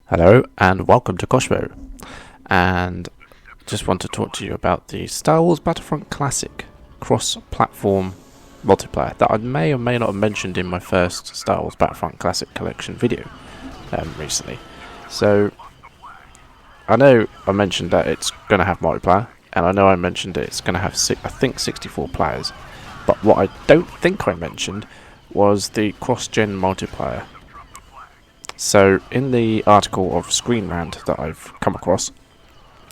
Hello and welcome to Koshmo, and just want to talk to you about the Star Wars Battlefront Classic cross-platform multiplayer that I may or may not have mentioned in my first Star Wars Battlefront Classic collection video recently. So I know I mentioned that it's going to have multiplayer, and I know I mentioned that it's going to have 64 players, but what I don't think I mentioned was the cross-gen multiplayer. So in the article of Screen Rant that I've come across,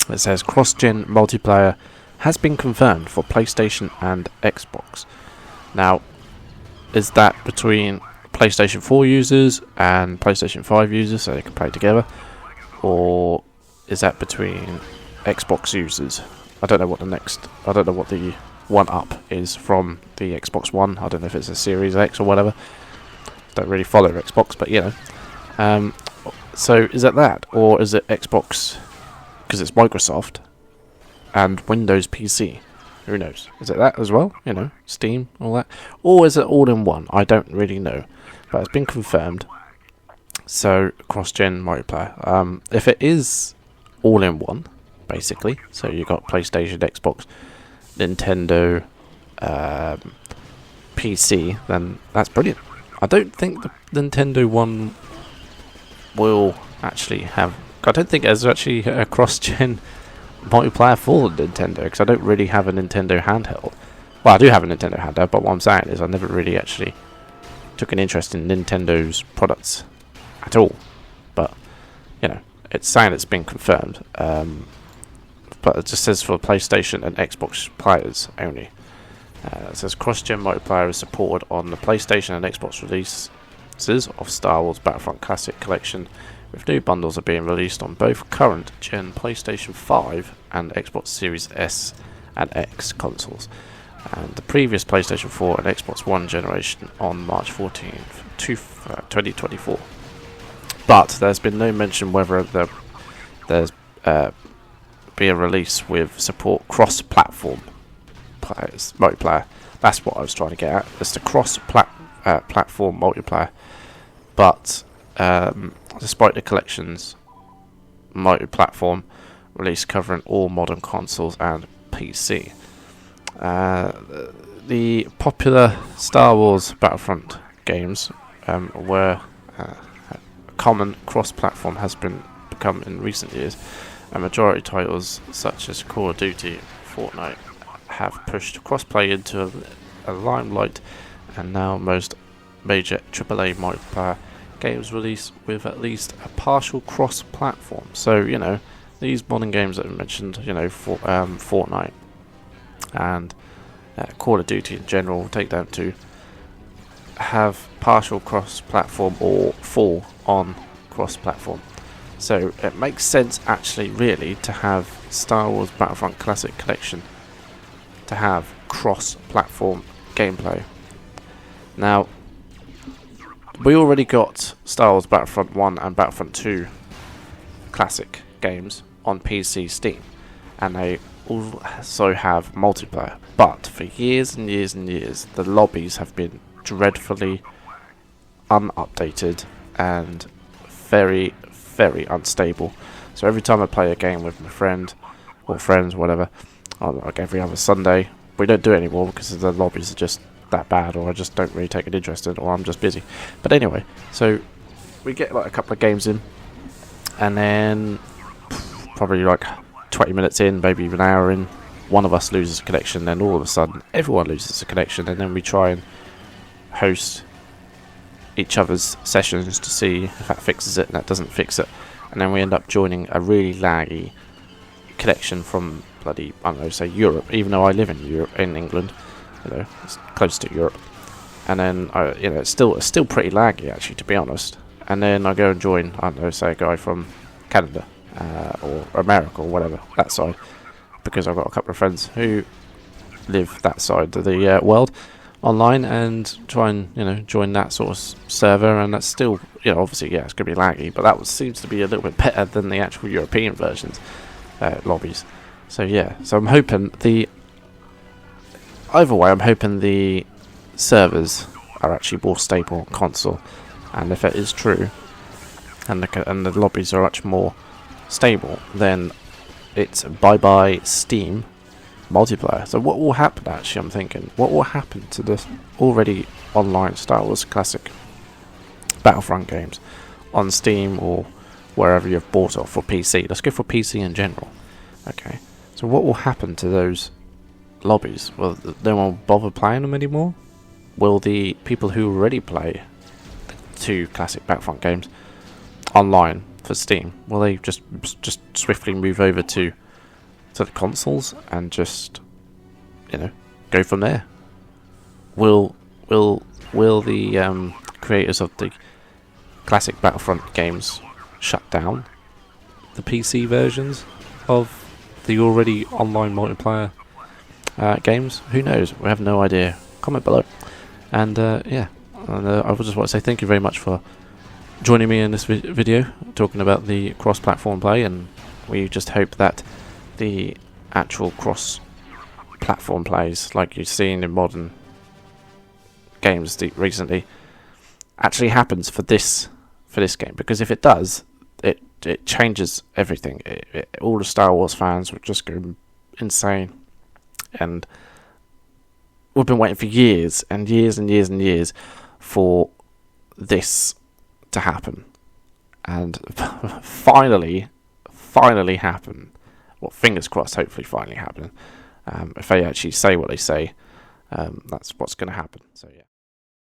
it says cross-gen multiplayer has been confirmed for PlayStation and Xbox. Now, is that between PlayStation 4 users and PlayStation 5 users so they can play together? Or is that between Xbox users? I don't know what the one up is from the Xbox One. I don't know if it's a Series X or whatever. Don't really follow Xbox, but you know. So is it that, or is it Xbox because it's Microsoft and Windows PC? Who knows? Is it that as well? You know, Steam, all that, or is it all in one? I don't really know, but it's been confirmed. So cross-gen multiplayer. If it is all in one, basically, so you got PlayStation, Xbox, Nintendo, PC, then that's brilliant. I don't think the Nintendo one will actually have. I don't think there's actually a cross-gen multiplayer for Nintendo, because I don't really have a Nintendo handheld. Well, I do have a Nintendo handheld, but what I'm saying is I never really actually took an interest in Nintendo's products at all. But you know, it's saying it's been confirmed. But it just says for PlayStation and Xbox players only. It says cross-gen multiplayer is supported on the PlayStation and Xbox releases of Star Wars Battlefront Classic Collection, with new bundles are being released on both current gen PlayStation 5 and Xbox Series S and X consoles, and the previous PlayStation 4 and Xbox One generation on March 14th, 2024. But there's been no mention whether there's be a release with support cross-platform players multiplayer. That's what I was trying to get at. It's the cross-platform multiplayer. But despite the collection's multi-platform release covering all modern consoles and PC, the popular Star Wars Battlefront games were common cross-platform has become in recent years. A majority titles such as Call of Duty, Fortnite have pushed cross-play into a limelight, and now most major AAA multiplayer games release with at least a partial cross-platform. So you know, these modern games that I mentioned, you know, for Fortnite and Call of Duty in general, take down to have partial cross-platform or full on cross-platform. So it makes sense actually, really, to have Star Wars Battlefront Classic Collection to have cross-platform gameplay. Now, we already got Star Wars Battlefront 1 and Battlefront 2 classic games on PC Steam, and they also have multiplayer. But for years and years and years, the lobbies have been dreadfully unupdated and very, very unstable. So every time I play a game with my friend or friends, whatever, like every other Sunday, we don't do it anymore because the lobbies are just that bad, or I just don't really take an interest in it, or I'm just busy. But anyway, so we get like a couple of games in, and then probably like 20 minutes in, maybe even an hour in, one of us loses a connection, then all of a sudden everyone loses a connection, and then we try and host each other's sessions to see if that fixes it, and that doesn't fix it, and then we end up joining a really laggy connection from bloody, I don't know, say Europe, even though I live in Europe, in England. You know, it's close to Europe, and then you know, it's still pretty laggy actually, to be honest. And then I go and join, I don't know, say a guy from Canada or America or whatever, that side, because I've got a couple of friends who live that side of the world online, and try and, you know, join that sort of server, and that's still, you know, obviously, yeah, it's gonna be laggy, but that seems to be a little bit better than the actual European versions lobbies. So yeah, so I'm hoping either way, I'm hoping the servers are actually more stable on console, and if it is true, and the lobbies are much more stable, then it's bye-bye Steam multiplayer. So what will happen, actually, I'm thinking, what will happen to this already online Star Wars classic Battlefront games on Steam or wherever you've bought it for PC? Let's go for PC in general. Okay, so what will happen to those lobbies? Will no one bother playing them anymore? Will the people who already play the 2 classic Battlefront games online for Steam, will they just swiftly move over to the consoles and just, you know, go from there? Will the creators of the classic Battlefront games shut down the PC versions of the already online multiplayer games? Who knows? We have no idea. Comment below. And yeah, and, I just want to say thank you very much for joining me in this video talking about the cross-platform play, and we just hope that the actual cross-platform plays like you've seen in modern games recently actually happens for this game, because if it does, it changes everything. All the Star Wars fans would just go insane, and we've been waiting for years and years and years and years for this to happen, and finally happen. Well, fingers crossed, hopefully finally happen. If they actually say what they say, that's what's going to happen. So yeah.